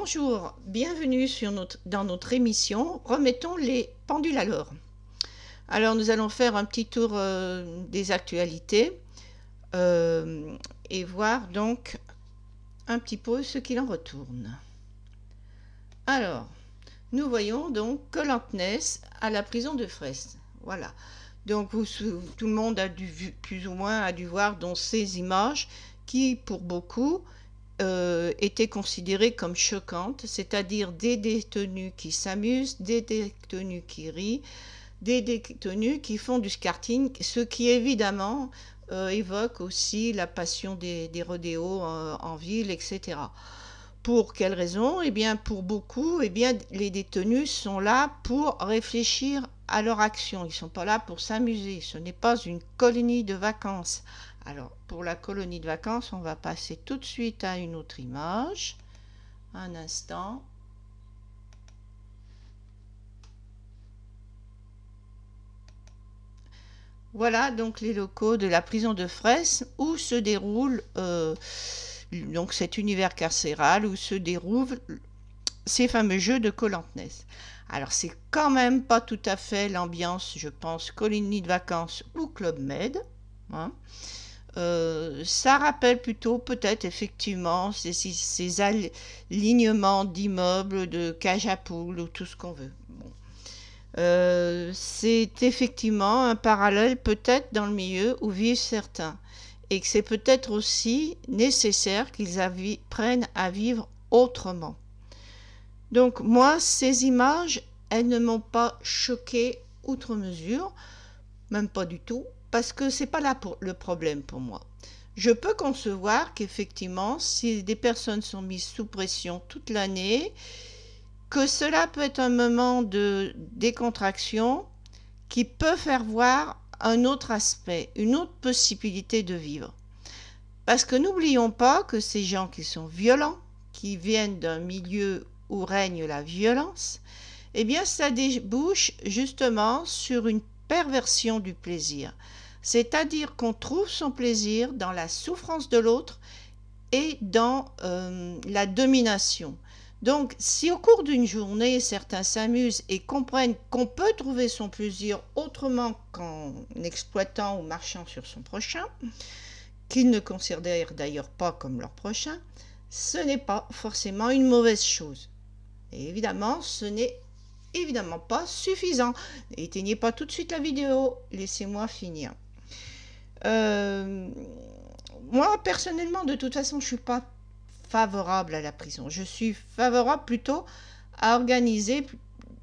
Bonjour, bienvenue dans notre émission Remettons les pendules à l'heure. Alors nous allons faire un petit tour des actualités et voir donc un petit peu ce qu'il en retourne. Alors, nous voyons donc Colantness à la prison de Fresnes. Voilà. Donc tout le monde a plus ou moins a dû voir dans ces images qui, pour beaucoup, étaient considérées comme choquantes, c'est-à-dire des détenus qui s'amusent, des détenus qui rient, des détenus qui font du karting, ce qui évidemment évoque aussi la passion des rodéos en ville, etc. Pour quelles raisons? Eh bien, pour beaucoup, eh bien, les détenus sont là pour réfléchir à leur action. Ils ne sont pas là pour s'amuser. Ce n'est pas une colonie de vacances. Alors, pour la colonie de vacances, on va passer tout de suite à une autre image. Un instant. Voilà donc les locaux de la prison de Fresnes où se déroule donc cet univers carcéral où se déroulent ces fameux jeux de Colantness. Alors c'est quand même pas tout à fait l'ambiance, je pense, colonie de vacances ou Club Med. Hein. Ça rappelle plutôt peut-être effectivement ces alignements d'immeubles, de cages à poules ou tout ce qu'on veut. Bon. C'est effectivement un parallèle peut-être dans le milieu où vivent certains et que c'est peut-être aussi nécessaire qu'ils prennent à vivre autrement. Donc moi, ces images, elles ne m'ont pas choquée outre mesure, même pas du tout, parce que c'est pas là le problème pour moi. Je peux concevoir qu'effectivement, si des personnes sont mises sous pression toute l'année, que cela peut être un moment de décontraction qui peut faire voir un autre aspect, une autre possibilité de vivre. Parce que n'oublions pas que ces gens qui sont violents, qui viennent d'un milieu où règne la violence, eh bien ça débouche justement sur une perversion du plaisir. C'est-à-dire qu'on trouve son plaisir dans la souffrance de l'autre et dans la domination. Donc, si au cours d'une journée, certains s'amusent et comprennent qu'on peut trouver son plaisir autrement qu'en exploitant ou marchant sur son prochain, qu'ils ne considèrent d'ailleurs pas comme leur prochain, ce n'est pas forcément une mauvaise chose. Et évidemment, ce n'est évidemment pas suffisant. Éteignez pas tout de suite la vidéo, laissez-moi finir. Moi, personnellement, de toute façon, je ne suis pas favorable à la prison. Je suis favorable plutôt à organiser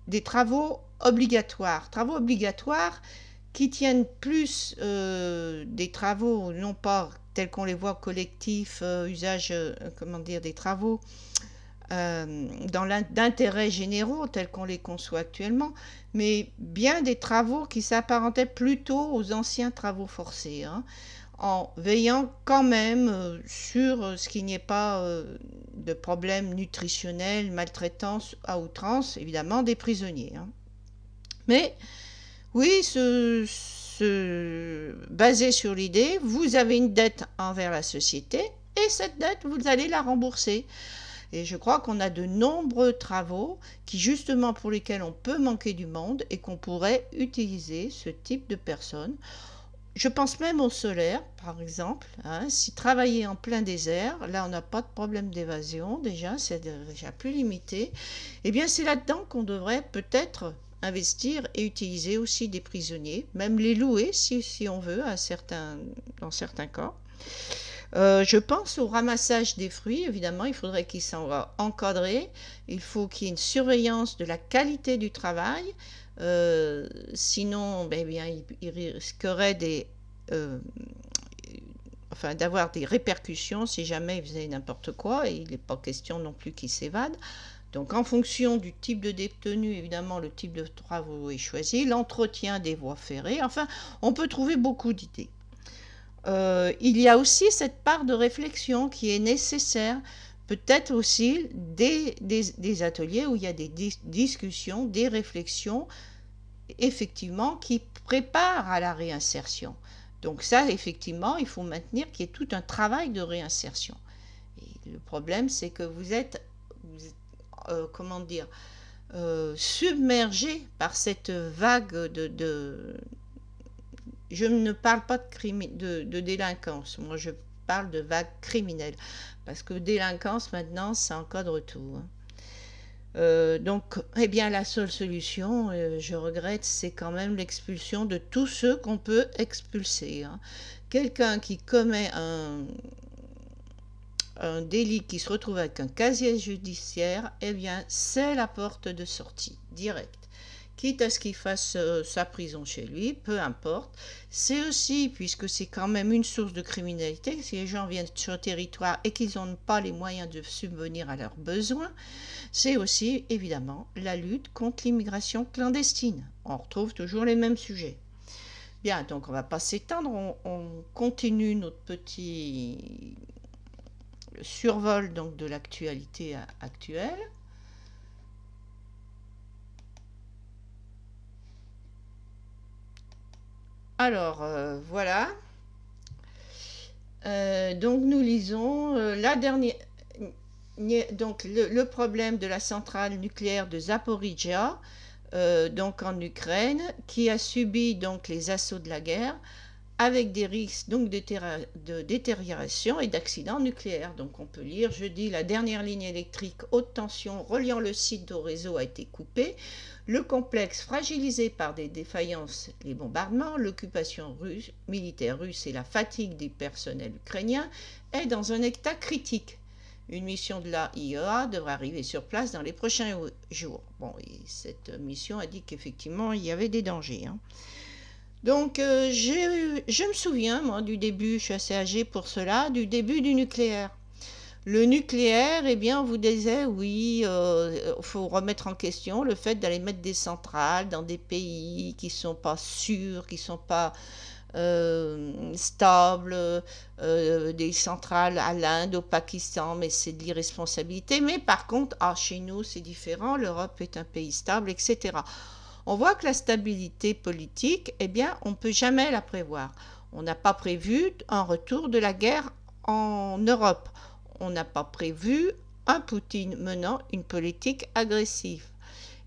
des travaux obligatoires. Travaux obligatoires qui tiennent plus des travaux, non pas tels qu'on les voit collectifs, usage, comment dire, des travaux d'intérêts généraux tels qu'on les conçoit actuellement, mais bien des travaux qui s'apparentaient plutôt aux anciens travaux forcés, hein, en veillant quand même sur ce qu'il n'y ait pas de problèmes nutritionnels, maltraitance à outrance, évidemment, des prisonniers. Hein. Mais oui, baser sur l'idée, vous avez une dette envers la société et cette dette, vous allez la rembourser. Et je crois qu'on a de nombreux travaux qui, justement, pour lesquels on peut manquer du monde et qu'on pourrait utiliser ce type de personnes. Je pense même au solaire, par exemple. Hein, si travailler en plein désert, là on n'a pas de problème d'évasion déjà, c'est déjà plus limité. Eh bien c'est là-dedans qu'on devrait peut-être investir et utiliser aussi des prisonniers, même les louer si on veut, dans certains cas. Je pense au ramassage des fruits, évidemment, il faudrait qu'il soit encadré, il faut qu'il y ait une surveillance de la qualité du travail, sinon ben, bien, il risquerait d'avoir des répercussions si jamais il faisait n'importe quoi, et il n'est pas question non plus qu'il s'évade. Donc en fonction du type de détenu, évidemment, le type de travaux est choisi, l'entretien des voies ferrées, enfin, on peut trouver beaucoup d'idées. Il y a aussi cette part de réflexion qui est nécessaire, peut-être aussi des ateliers où il y a des discussions, des réflexions, effectivement, qui préparent à la réinsertion. Donc ça, effectivement, il faut maintenir qu'il y ait tout un travail de réinsertion. Et le problème, c'est que comment dire, submergés par cette vague je ne parle pas de délinquance, moi je parle de vague criminelle, parce que délinquance maintenant, ça encadre tout, hein. Donc, eh bien, la seule solution, je regrette, c'est quand même l'expulsion de tous ceux qu'on peut expulser, hein. Quelqu'un qui commet un délit, qui se retrouve avec un casier judiciaire, eh bien, c'est la porte de sortie, directe. Quitte à ce qu'il fasse sa prison chez lui, peu importe. C'est aussi, puisque c'est quand même une source de criminalité, si les gens viennent sur le territoire et qu'ils n'ont pas les moyens de subvenir à leurs besoins, c'est aussi, évidemment, la lutte contre l'immigration clandestine. On retrouve toujours les mêmes sujets. Bien, donc on ne va pas s'étendre, on continue notre petit survol donc, de l'actualité actuelle. Alors, voilà. Donc, nous lisons la dernière. Donc, le problème de la centrale nucléaire de Zaporizhia, donc en Ukraine, qui a subi donc les assauts de la guerre, avec des risques donc de détérioration et d'accidents nucléaires. Donc on peut lire, jeudi, la dernière ligne électrique haute tension reliant le site au réseau a été coupée. Le complexe fragilisé par des défaillances, les bombardements, l'occupation militaire russe et la fatigue des personnels ukrainiens est dans un état critique. Une mission de la IEA devrait arriver sur place dans les prochains jours. Bon, et cette mission a dit qu'effectivement il y avait des dangers, hein. Donc, je me souviens, moi, du début, je suis assez âgée pour cela, du début du nucléaire. Le nucléaire, eh bien, on vous disait, oui, faut remettre en question le fait d'aller mettre des centrales dans des pays qui ne sont pas sûrs, qui ne sont pas stables, des centrales à l'Inde, au Pakistan, mais c'est de l'irresponsabilité. Mais par contre, chez nous, c'est différent, l'Europe est un pays stable, etc. On voit que la stabilité politique, eh bien, on ne peut jamais la prévoir. On n'a pas prévu un retour de la guerre en Europe. On n'a pas prévu un Poutine menant une politique agressive.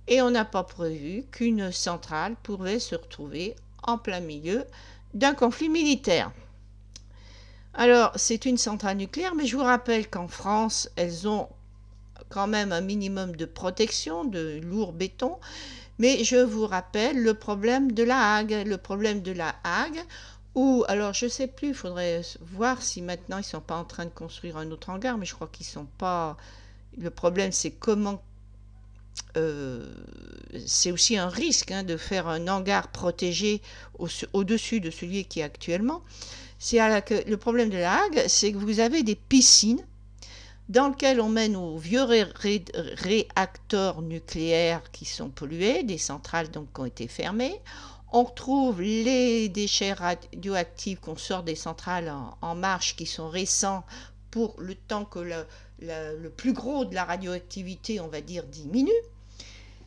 Et on n'a pas prévu qu'une centrale pourrait se retrouver en plein milieu d'un conflit militaire. Alors, c'est une centrale nucléaire, mais je vous rappelle qu'en France, elles ont quand même un minimum de protection, de lourd béton. Mais je vous rappelle le problème de la Hague. Le problème de la Hague, où, alors je ne sais plus, il faudrait voir si maintenant ils ne sont pas en train de construire un autre hangar, mais je crois qu'ils ne sont pas. Le problème, c'est comment. C'est aussi un risque, hein, de faire un hangar protégé au-dessus de celui qui est actuellement. Le problème de la Hague, c'est que vous avez des piscines dans lequel on mène aux vieux réacteurs nucléaires qui sont pollués, des centrales donc qui ont été fermées. On retrouve les déchets radioactifs qu'on sort des centrales en marche, qui sont récents, pour le temps que le plus gros de la radioactivité, on va dire, diminue.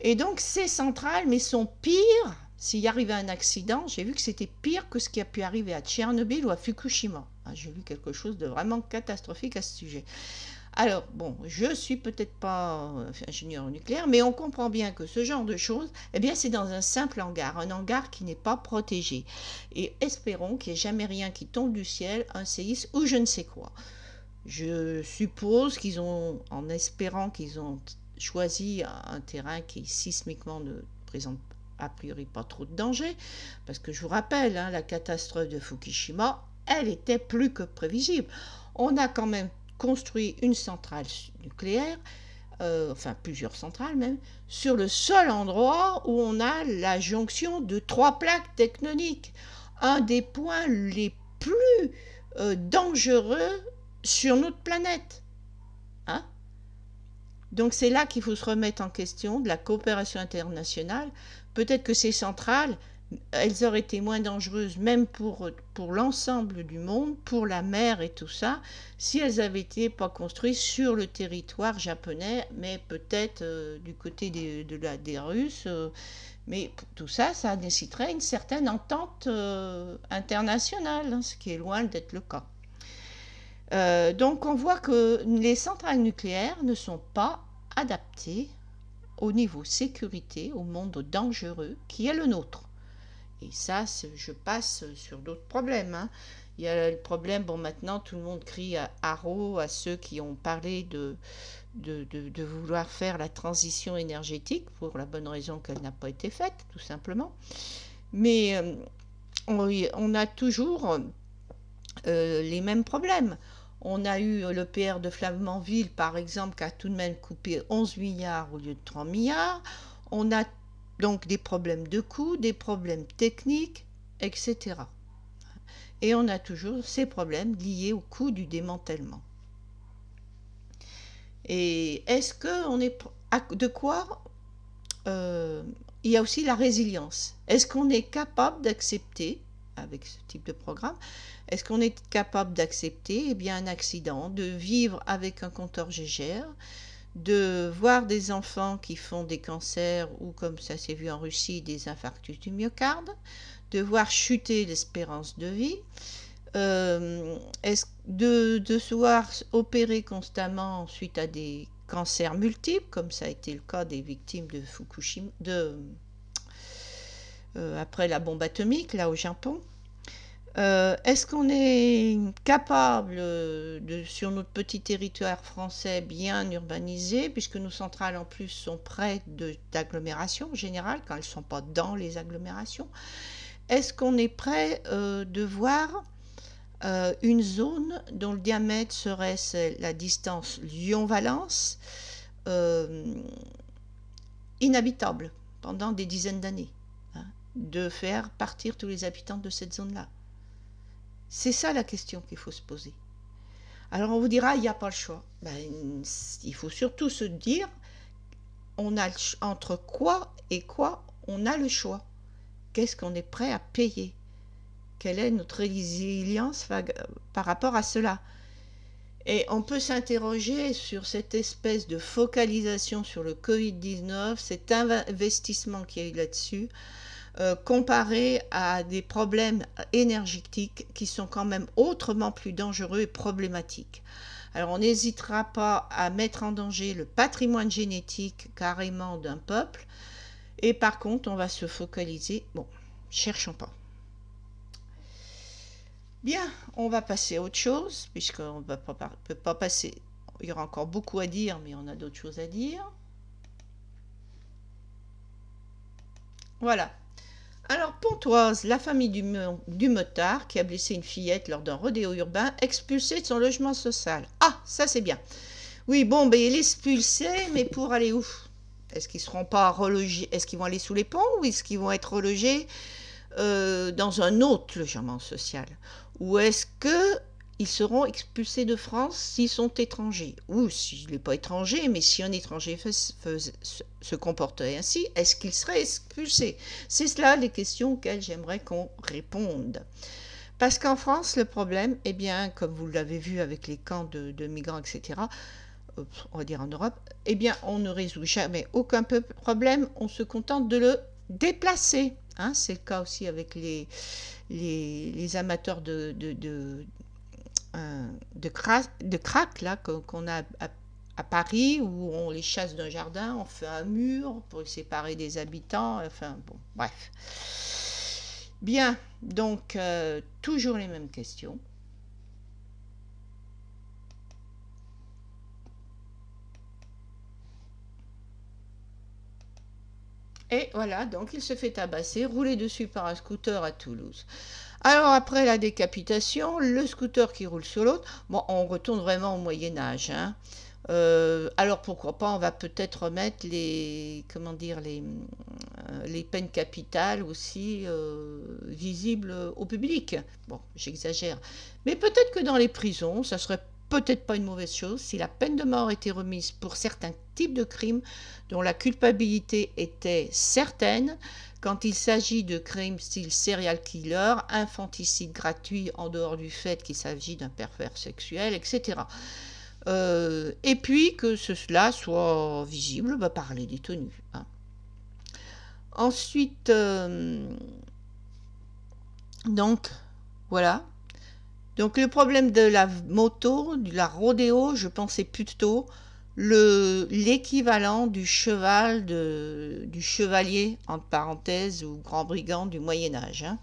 Et donc ces centrales, mais sont pires. S'il y arrivait un accident, j'ai vu que c'était pire que ce qui a pu arriver à Tchernobyl ou à Fukushima. J'ai vu quelque chose de vraiment catastrophique à ce sujet. Alors, bon, je ne suis peut-être pas ingénieur nucléaire, mais on comprend bien que ce genre de choses, eh bien, c'est dans un simple hangar, un hangar qui n'est pas protégé. Et espérons qu'il n'y ait jamais rien qui tombe du ciel, un séisme ou je ne sais quoi. Je suppose qu'ils ont, en espérant qu'ils ont choisi un terrain qui sismiquement ne présente a priori pas trop de danger, parce que je vous rappelle, hein, la catastrophe de Fukushima, elle était plus que prévisible. On a quand même construit une centrale nucléaire, enfin plusieurs centrales même, sur le seul endroit où on a la jonction de 3 plaques tectoniques. Un des points les plus dangereux sur notre planète. Hein? Donc c'est là qu'il faut se remettre en question de la coopération internationale. Peut-être que ces centrales, elles auraient été moins dangereuses même pour l'ensemble du monde, pour la mer et tout ça, si elles avaient été pas construites sur le territoire japonais, mais peut-être du côté des Russes. Mais tout ça, ça nécessiterait une certaine entente internationale, hein, ce qui est loin d'être le cas. Donc on voit que les centrales nucléaires ne sont pas adapté au niveau sécurité, au monde dangereux qui est le nôtre. Et ça, je passe sur d'autres problèmes, hein. Il y a le problème, bon maintenant tout le monde crie à haro à ceux qui ont parlé de vouloir faire la transition énergétique pour la bonne raison qu'elle n'a pas été faite, tout simplement. Mais on a toujours les mêmes problèmes. On a eu le PR de Flamanville, par exemple, qui a tout de même coupé 11 milliards au lieu de 3 milliards. On a donc des problèmes de coûts, des problèmes techniques, etc. Et on a toujours ces problèmes liés au coût du démantèlement. Et est-ce qu'on est... De quoi il y a aussi la résilience. Est-ce qu'on est capable d'accepter, avec ce type de programme, est-ce qu'on est capable d'accepter un accident, de vivre avec un compteur Gégère, de voir des enfants qui font des cancers ou, comme ça s'est vu en Russie, des infarctus du myocarde, de voir chuter l'espérance de vie, de se voir opérer constamment suite à des cancers multiples, comme ça a été le cas des victimes de Fukushima, après la bombe atomique, là au Japon. Est-ce qu'on est capable, sur notre petit territoire français bien urbanisé, puisque nos centrales en plus sont près d'agglomérations en général, quand elles ne sont pas dans les agglomérations, est-ce qu'on est prêt de voir une zone dont le diamètre serait la distance Lyon-Valence, inhabitable pendant des dizaines d'années, hein, de faire partir tous les habitants de cette zone-là? C'est ça la question qu'il faut se poser. Alors on vous dira, il n'y a pas le choix. Il faut surtout se dire, entre quoi et quoi on a le choix. Qu'est-ce qu'on est prêt à payer? Quelle est notre résilience par rapport à cela? Et on peut s'interroger sur cette espèce de focalisation sur le Covid-19, cet investissement qu'il y a eu là-dessus, comparé à des problèmes énergétiques qui sont quand même autrement plus dangereux et problématiques. Alors on n'hésitera pas à mettre en danger le patrimoine génétique carrément d'un peuple, et par contre on va se focaliser, bon, cherchons pas. Bien, on va passer à autre chose, puisqu'on ne peut pas passer, il y aura encore beaucoup à dire, mais on a d'autres choses à dire. Voilà. Alors, Pontoise, la famille du motard qui a blessé une fillette lors d'un rodéo urbain, expulsée de son logement social. Ah, ça c'est bien. Oui, bon, il est expulsé, mais pour aller où? Est-ce qu'ils seront pas relogés? Est-ce qu'ils vont aller sous les ponts ou est-ce qu'ils vont être relogés dans un autre logement social? Ou est-ce qu'ils seront expulsés de France s'ils sont étrangers? Ou s'il n'est pas étranger, mais si un étranger se comporterait ainsi, est-ce qu'il serait expulsé? C'est cela les questions auxquelles j'aimerais qu'on réponde. Parce qu'en France, le problème, comme vous l'avez vu avec les camps de migrants, etc., on va dire en Europe, on ne résout jamais aucun problème, on se contente de le déplacer. Hein, c'est le cas aussi avec les amateurs de crack là, qu'on a à Paris, où on les chasse d'un jardin, on fait un mur pour les séparer des habitants, enfin bon, bref. Bien, donc toujours les mêmes questions. Et voilà, donc il se fait tabasser, rouler dessus par un scooter à Toulouse. Alors après la décapitation, le scooter qui roule sur l'autre, bon, on retourne vraiment au Moyen-Âge. Hein. Alors pourquoi pas, on va peut-être remettre les peines capitales aussi visibles au public. Bon, j'exagère. Mais peut-être que dans les prisons, ça serait peut-être pas une mauvaise chose si la peine de mort était remise pour certains types de crimes dont la culpabilité était certaine, quand il s'agit de crimes style serial killer, infanticide gratuit en dehors du fait qu'il s'agit d'un pervers sexuel, etc. Et puis que cela soit visible par les détenus. Hein. Ensuite, donc, voilà. Donc le problème de la moto, de la rodéo, je pensais plutôt l'équivalent du cheval, du chevalier, entre parenthèses, ou grand brigand du Moyen-Âge. Hein.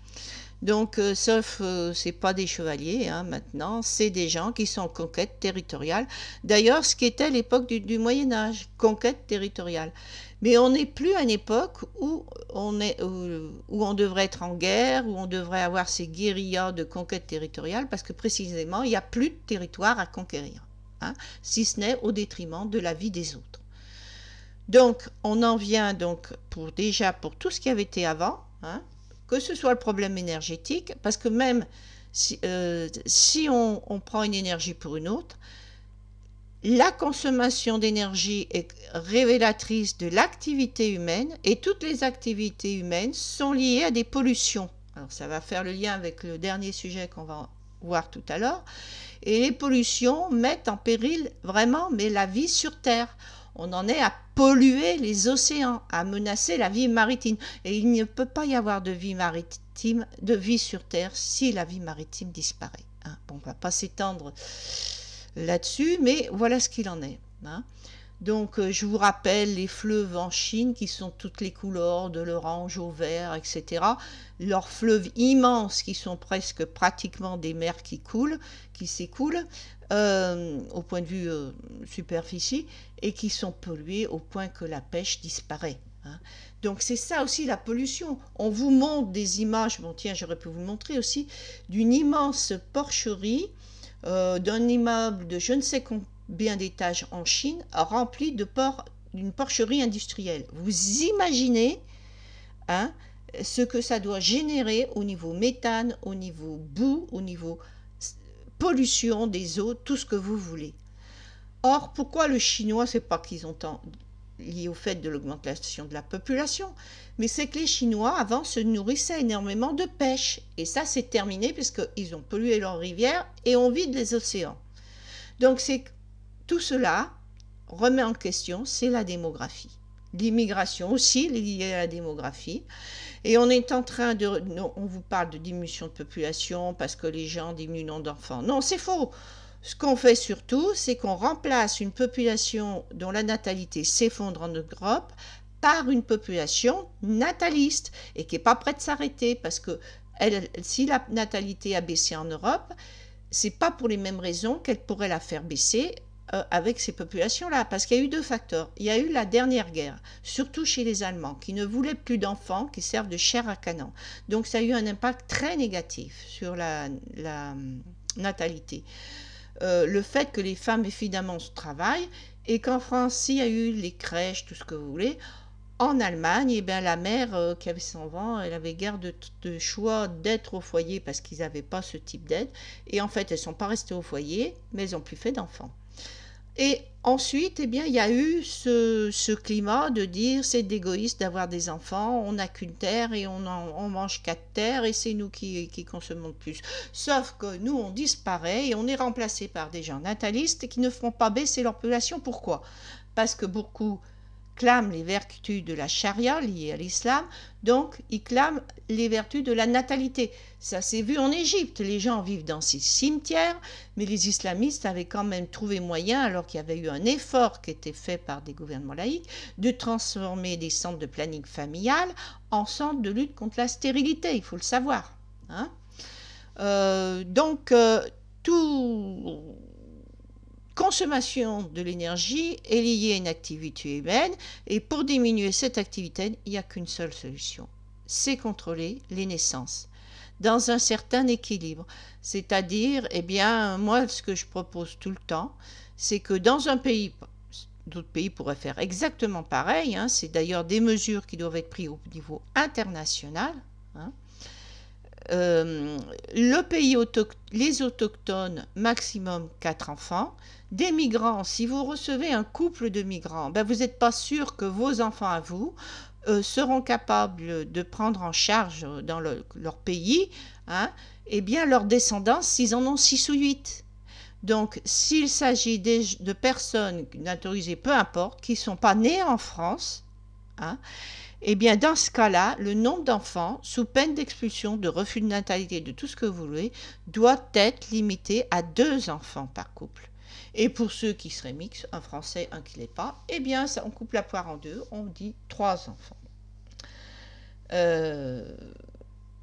Donc, sauf, c'est pas des chevaliers, hein, maintenant, c'est des gens qui sont en conquête territoriale. D'ailleurs, ce qui était l'époque du Moyen-Âge, conquête territoriale. Mais on n'est plus à une époque où où on devrait être en guerre, où on devrait avoir ces guérillas de conquête territoriale, parce que précisément, il n'y a plus de territoire à conquérir, hein, si ce n'est au détriment de la vie des autres. Donc, on en vient donc pour tout ce qui avait été avant, hein, que ce soit le problème énergétique, parce que même si on prend une énergie pour une autre, la consommation d'énergie est révélatrice de l'activité humaine et toutes les activités humaines sont liées à des pollutions. Alors ça va faire le lien avec le dernier sujet qu'on va voir tout à l'heure. Et les pollutions mettent en péril vraiment la vie sur Terre. On en est à polluer les océans, à menacer la vie maritime. Et il ne peut pas y avoir de vie maritime, de vie sur Terre si la vie maritime disparaît. Hein. Bon, on ne va pas s'étendre là-dessus, mais voilà ce qu'il en est. Hein. Donc, je vous rappelle les fleuves en Chine qui sont toutes les couleurs, de l'orange au vert, etc. Leurs fleuves immenses qui sont presque pratiquement des mers qui s'écoulent au point de vue superficie et qui sont pollués au point que la pêche disparaît. Hein. Donc, c'est ça aussi la pollution. On vous montre des images, bon tiens, j'aurais pu vous montrer aussi, d'une immense porcherie d'un immeuble de je ne sais combien d'étages en Chine rempli d'une porcherie industrielle. Vous imaginez hein, ce que ça doit générer au niveau méthane, au niveau boue, au niveau pollution des eaux, tout ce que vous voulez. Or, pourquoi le chinois, c'est pas qu'ils ont tant lié au fait de l'augmentation de la population, mais c'est que les Chinois, avant, se nourrissaient énormément de pêche. Et ça, c'est terminé puisqu'ils ont pollué leurs rivières et on vide les océans. Donc, tout cela remet en question, c'est la démographie. L'immigration aussi liée à la démographie. Et on est en train on vous parle de diminution de population parce que les gens diminuent le nombre d'enfants. Non, c'est faux. Ce qu'on fait surtout, c'est qu'on remplace une population dont la natalité s'effondre en Europe par une population nataliste et qui n'est pas prête de s'arrêter parce que si la natalité a baissé en Europe, c'est pas pour les mêmes raisons qu'elle pourrait la faire baisser avec ces populations-là, parce qu'il y a eu deux facteurs. Il y a eu la dernière guerre, surtout chez les Allemands, qui ne voulaient plus d'enfants qui servent de chair à canon. Donc ça a eu un impact très négatif sur la natalité. Le fait que les femmes, évidemment, travaillent, et qu'en France, il y a eu les crèches, tout ce que vous voulez. En Allemagne, eh bien, la mère qui avait 100 ans, elle avait guère de choix d'être au foyer parce qu'ils n'avaient pas ce type d'aide. Et en fait, elles ne sont pas restées au foyer, mais elles n'ont plus fait d'enfants. Et ensuite, eh bien, il y a eu ce climat de dire c'est d'égoïste d'avoir des enfants, on n'a qu'une terre et on mange 4 terres et c'est nous qui consommons le plus. Sauf que nous, on disparaît et on est remplacé par des gens natalistes qui ne feront pas baisser leur population. Pourquoi? Parce que beaucoup clament les vertus de la charia liée à l'islam, donc ils clament les vertus de la natalité. Ça s'est vu en Égypte, les gens vivent dans ces cimetières, mais les islamistes avaient quand même trouvé moyen, alors qu'il y avait eu un effort qui était fait par des gouvernements laïcs, de transformer des centres de planning familial en centres de lutte contre la stérilité, il faut le savoir. Hein. Tout consommation de l'énergie est liée à une activité humaine et pour diminuer cette activité, il n'y a qu'une seule solution, c'est contrôler les naissances dans un certain équilibre. C'est-à-dire, eh bien, moi, ce que je propose tout le temps, c'est que dans un pays, d'autres pays pourraient faire exactement pareil, hein, c'est d'ailleurs des mesures qui doivent être prises au niveau international, hein, les autochtones, maximum 4 enfants. Des migrants, si vous recevez un couple de migrants, ben vous n'êtes pas sûr que vos enfants à vous seront capables de prendre en charge dans leur pays hein, eh bien leur descendance s'ils en ont 6 ou 8. Donc, s'il s'agit de personnes naturalisées, peu importe, qui ne sont pas nées en France, hein, eh bien, dans ce cas-là, le nombre d'enfants, sous peine d'expulsion, de refus de natalité, de tout ce que vous voulez, doit être limité à 2 enfants par couple. Et pour ceux qui seraient mixtes, un français, un qui ne l'est pas, eh bien, ça, on coupe la poire en deux, on dit 3 enfants. Euh,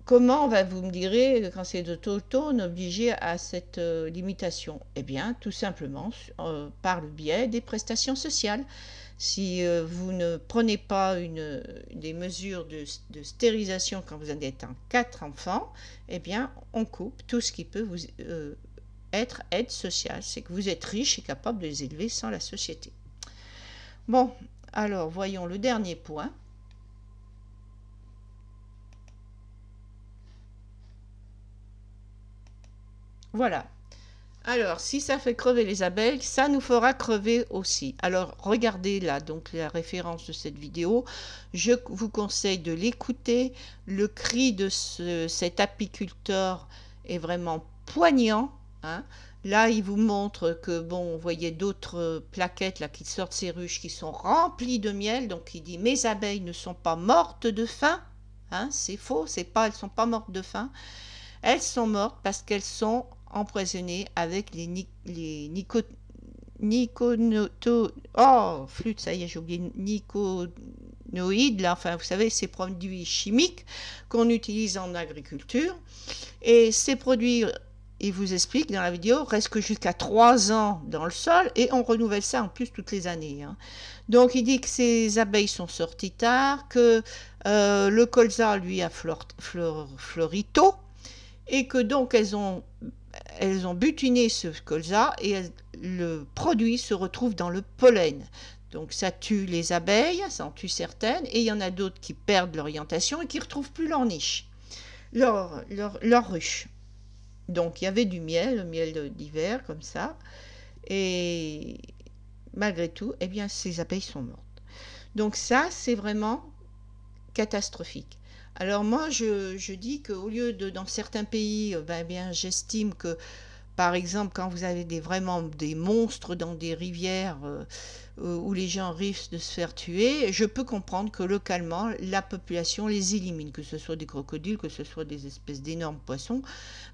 Comment, vous me direz, quand c'est d'autochtone, obligé à cette limitation? Eh bien, tout simplement par le biais des prestations sociales. Si vous ne prenez pas des mesures de stérilisation quand vous en êtes en 4 enfants, eh bien, on coupe tout ce qui peut vous être aide sociale. C'est que vous êtes riche et capable de les élever sans la société. Bon, alors voyons le dernier point. Voilà. Alors, si ça fait crever les abeilles, ça nous fera crever aussi. Alors, regardez là, donc la référence de cette vidéo. Je vous conseille de l'écouter. Le cri de cet apiculteur est vraiment poignant, hein. Là, il vous montre que, bon, vous voyez d'autres plaquettes là qui sortent ces ruches qui sont remplies de miel. Donc, il dit, mes abeilles ne sont pas mortes de faim. Hein, c'est faux, c'est pas, elles ne sont pas mortes de faim. Elles sont mortes parce qu'elles sont empoisonnées avec les oh, flûte, ça y est, j'ai oublié, niconoïdes, là, enfin, vous savez, ces produits chimiques qu'on utilise en agriculture. Et ces produits, il vous explique dans la vidéo, restent jusqu'à 3 ans dans le sol et on renouvelle ça en plus toutes les années, hein. Donc, il dit que ces abeilles sont sorties tard, que le colza, lui, a fleuri tôt, et que donc elles ont butiné ce colza et le produit se retrouve dans le pollen. Donc ça tue les abeilles, ça en tue certaines, et il y en a d'autres qui perdent l'orientation et qui ne retrouvent plus leur niche, leur ruche. Donc il y avait du miel, le miel d'hiver comme ça, et malgré tout, eh bien ces abeilles sont mortes. Donc ça, c'est vraiment catastrophique. Alors moi, je dis qu'au lieu de, dans certains pays, bien, j'estime que, par exemple, quand vous avez vraiment des monstres dans des rivières où les gens risquent de se faire tuer, je peux comprendre que localement, la population les élimine, que ce soit des crocodiles, que ce soit des espèces d'énormes poissons,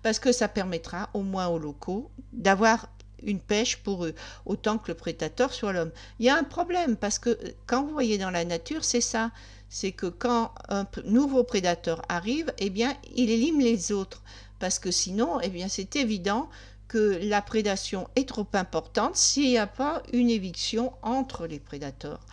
parce que ça permettra au moins aux locaux d'avoir une pêche pour eux, autant que le prédateur soit l'homme. Il y a un problème, parce que quand vous voyez dans la nature, c'est ça, c'est que quand un nouveau prédateur arrive, eh bien, il élimine les autres, parce que sinon, eh bien, c'est évident que la prédation est trop importante s'il n'y a pas une éviction entre les prédateurs.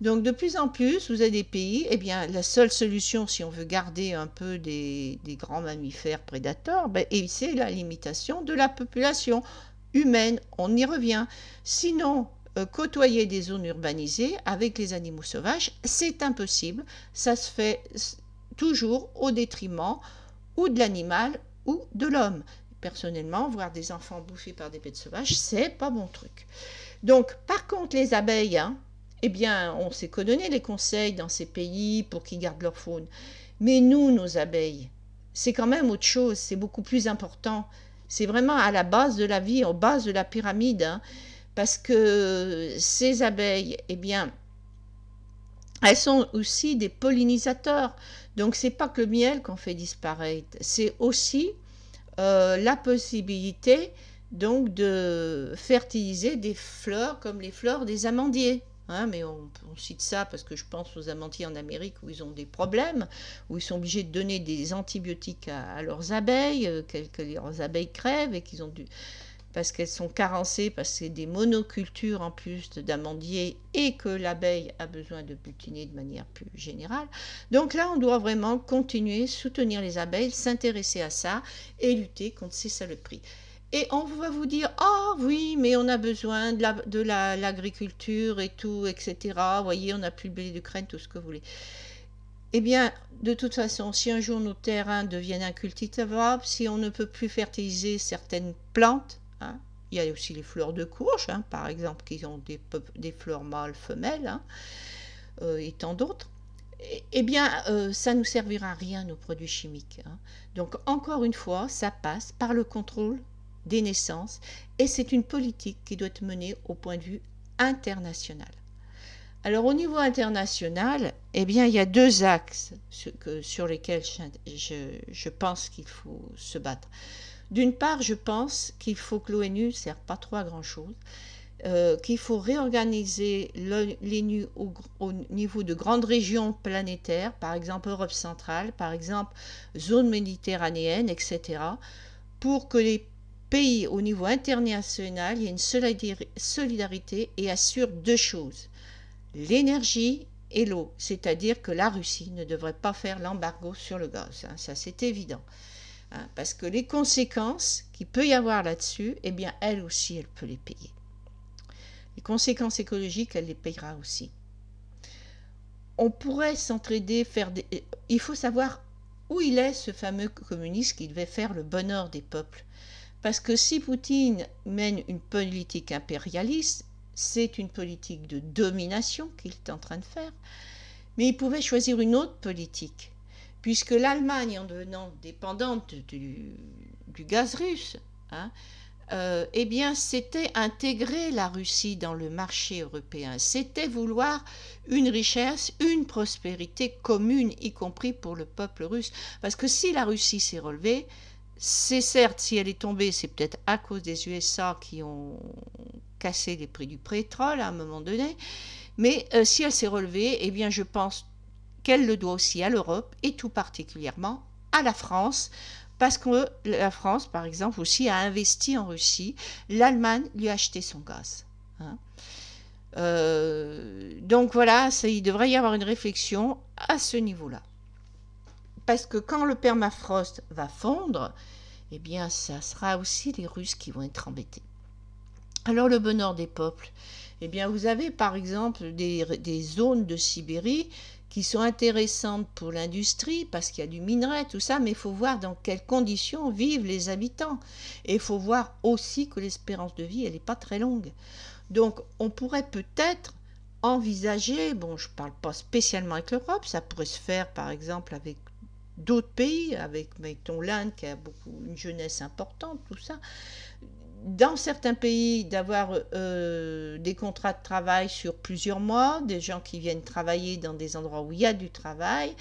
Donc de plus en plus, vous avez des pays, eh bien la seule solution si on veut garder un peu des grands mammifères prédateurs, c'est la limitation de la population humaine, on y revient. Sinon, côtoyer des zones urbanisées avec les animaux sauvages, c'est impossible, ça se fait toujours au détriment ou de l'animal ou de l'homme. Personnellement, voir des enfants bouffés par des bêtes sauvages, c'est pas bon truc. Donc, par contre, les abeilles, hein, eh bien, on sait que donner les conseils dans ces pays pour qu'ils gardent leur faune. Mais nous, nos abeilles, c'est quand même autre chose, c'est beaucoup plus important. C'est vraiment à la base de la vie, aux bases de la pyramide, hein, parce que ces abeilles, eh bien, elles sont aussi des pollinisateurs. Donc, c'est pas que le miel qu'on fait disparaître, c'est aussi la possibilité donc de fertiliser des fleurs comme les fleurs des amandiers. Hein, mais on cite ça parce que je pense aux amandiers en Amérique où ils ont des problèmes, où ils sont obligés de donner des antibiotiques à leurs abeilles, que leurs abeilles crèvent et qu'ils ont dû, parce qu'elles sont carencées, parce que c'est des monocultures en plus d'amandiers et que l'abeille a besoin de butiner de manière plus générale. Donc là, on doit vraiment continuer, soutenir les abeilles, s'intéresser à ça et lutter contre ces saloperies. Et on va vous dire, ah oui, mais on a besoin de l'agriculture et tout, etc. Vous voyez, on n'a plus le blé d'Ukraine, tout ce que vous voulez. Eh bien, de toute façon, si un jour nos terrains deviennent incultivables, si on ne peut plus fertiliser certaines plantes, hein, il y a aussi les fleurs de courge, hein, par exemple, qui ont des fleurs mâles, femelles, hein, et tant d'autres. Eh bien, ça ne nous servira à rien, nos produits chimiques, hein. Donc, encore une fois, ça passe par le contrôle des naissances, et c'est une politique qui doit être menée au point de vue international. Alors au niveau international, eh bien, il y a 2 axes sur lesquels je pense qu'il faut se battre. D'une part, je pense qu'il faut que l'ONU ne sert pas trop à grand-chose, qu'il faut réorganiser l'ONU au niveau de grandes régions planétaires, par exemple Europe centrale, par exemple zone méditerranéenne, etc., pour que les pays au niveau international, il y ait une solidarité et assure deux choses, l'énergie et l'eau, c'est-à-dire que la Russie ne devrait pas faire l'embargo sur le gaz, hein, ça c'est évident. Hein, parce que les conséquences qu'il peut y avoir là-dessus, eh bien elle aussi, elle peut les payer. Les conséquences écologiques, elle les payera aussi. On pourrait s'entraider, il faut savoir où il est ce fameux communiste qui devait faire le bonheur des peuples. Parce que si Poutine mène une politique impérialiste, c'est une politique de domination qu'il est en train de faire, mais il pouvait choisir une autre politique, puisque l'Allemagne, en devenant dépendante du gaz russe, hein, eh bien, c'était intégrer la Russie dans le marché européen. C'était vouloir une richesse, une prospérité commune, y compris pour le peuple russe. Parce que si la Russie s'est relevée, c'est certes, si elle est tombée, c'est peut-être à cause des USA qui ont cassé les prix du pétrole à un moment donné, mais si elle s'est relevée, eh bien, je pense qu'elle le doit aussi à l'Europe et tout particulièrement à la France, parce que la France, par exemple, aussi a investi en Russie. L'Allemagne lui a acheté son gaz. Hein. Donc voilà, il devrait y avoir une réflexion à ce niveau-là. Parce que quand le permafrost va fondre, eh bien, ça sera aussi les Russes qui vont être embêtés. Alors le bonheur des peuples, eh bien, vous avez par exemple des zones de Sibérie qui sont intéressantes pour l'industrie parce qu'il y a du minerai, tout ça, mais il faut voir dans quelles conditions vivent les habitants. Et il faut voir aussi que l'espérance de vie, elle n'est pas très longue. Donc on pourrait peut-être envisager, bon, je ne parle pas spécialement avec l'Europe, ça pourrait se faire par exemple avec d'autres pays, avec, mettons, l'Inde qui a une jeunesse importante, tout ça. Dans certains pays, d'avoir des contrats de travail sur plusieurs mois, des gens qui viennent travailler dans des endroits où il y a du travail,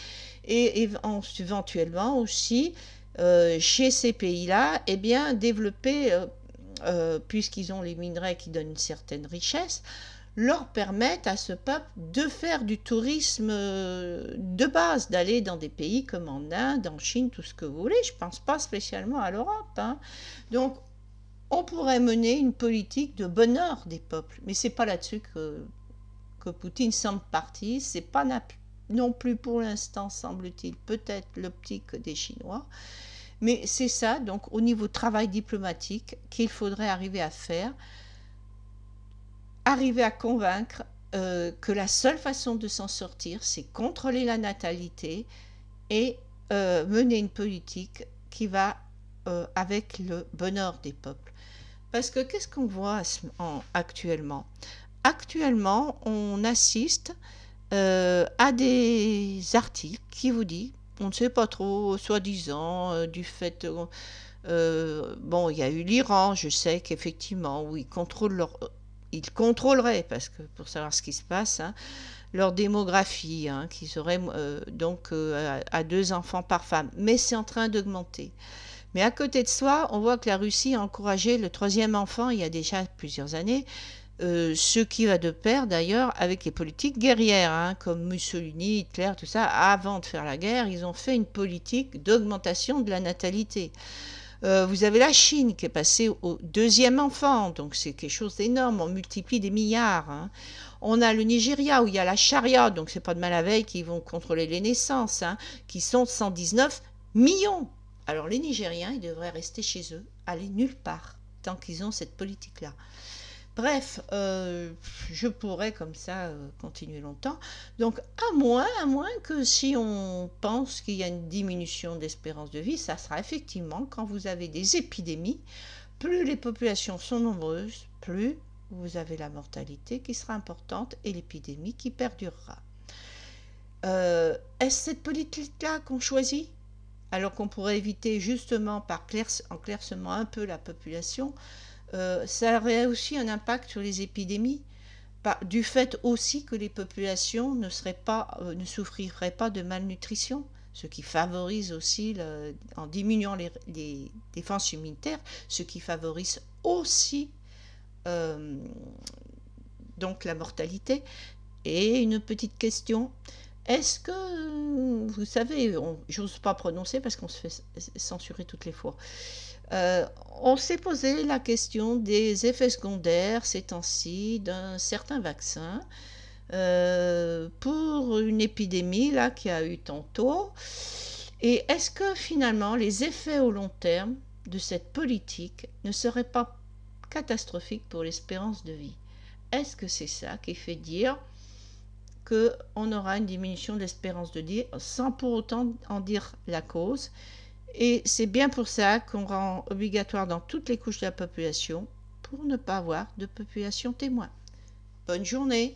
et éventuellement aussi, chez ces pays-là, eh bien, développer, puisqu'ils ont les minerais qui donnent une certaine richesse, leur permettent à ce peuple de faire du tourisme de base, d'aller dans des pays comme en Inde, en Chine, tout ce que vous voulez. Je ne pense pas spécialement à l'Europe. Hein. Donc, on pourrait mener une politique de bonheur des peuples. Mais ce n'est pas là-dessus que Poutine semble parti. Ce n'est pas non plus pour l'instant, semble-t-il, peut-être l'optique des Chinois. Mais c'est ça, donc, au niveau travail diplomatique, qu'il faudrait arriver à faire. Arriver à convaincre que la seule façon de s'en sortir, c'est contrôler la natalité et mener une politique qui va avec le bonheur des peuples. Parce que qu'est-ce qu'on voit actuellement? Actuellement, on assiste à des articles qui vous disent, on ne sait pas trop, soi-disant, du fait... bon, il y a eu l'Iran, je sais qu'effectivement, où ils contrôleraient, parce que pour savoir ce qui se passe, hein, leur démographie, hein, qu'ils auraient donc à 2 enfants par femme. Mais c'est en train d'augmenter. Mais à côté de soi, on voit que la Russie a encouragé le 3e enfant il y a déjà plusieurs années, ce qui va de pair d'ailleurs avec les politiques guerrières, hein, comme Mussolini, Hitler, tout ça. Avant de faire la guerre, ils ont fait une politique d'augmentation de la natalité. Vous avez la Chine qui est passée au 2e enfant, donc c'est quelque chose d'énorme, on multiplie des milliards. Hein. On a le Nigeria où il y a la charia, donc c'est pas demain la veille qu'ils vont contrôler les naissances, hein, qui sont 119 millions. Alors les Nigériens, ils devraient rester chez eux, aller nulle part, tant qu'ils ont cette politique-là. Bref, je pourrais comme ça continuer longtemps. Donc, à moins que si on pense qu'il y a une diminution d'espérance de vie, ça sera effectivement quand vous avez des épidémies, plus les populations sont nombreuses, plus vous avez la mortalité qui sera importante et l'épidémie qui perdurera. Est-ce cette politique-là qu'on choisit? Alors qu'on pourrait éviter justement en claircement un peu la population, ça aurait aussi un impact sur les épidémies, du fait aussi que les populations ne souffriraient pas de malnutrition, ce qui favorise aussi, en diminuant les défenses immunitaires, ce qui favorise aussi donc la mortalité. Et une petite question, est-ce que, vous savez, j'ose pas prononcer parce qu'on se fait censurer toutes les fois, on s'est posé la question des effets secondaires ces temps-ci d'un certain vaccin pour une épidémie là qui a eu tantôt. Et est-ce que finalement les effets au long terme de cette politique ne seraient pas catastrophiques pour l'espérance de vie? Est-ce que c'est ça qui fait dire qu'on aura une diminution de l'espérance de vie sans pour autant en dire la cause? Et c'est bien pour ça qu'on rend obligatoire dans toutes les couches de la population pour ne pas avoir de population témoin. Bonne journée!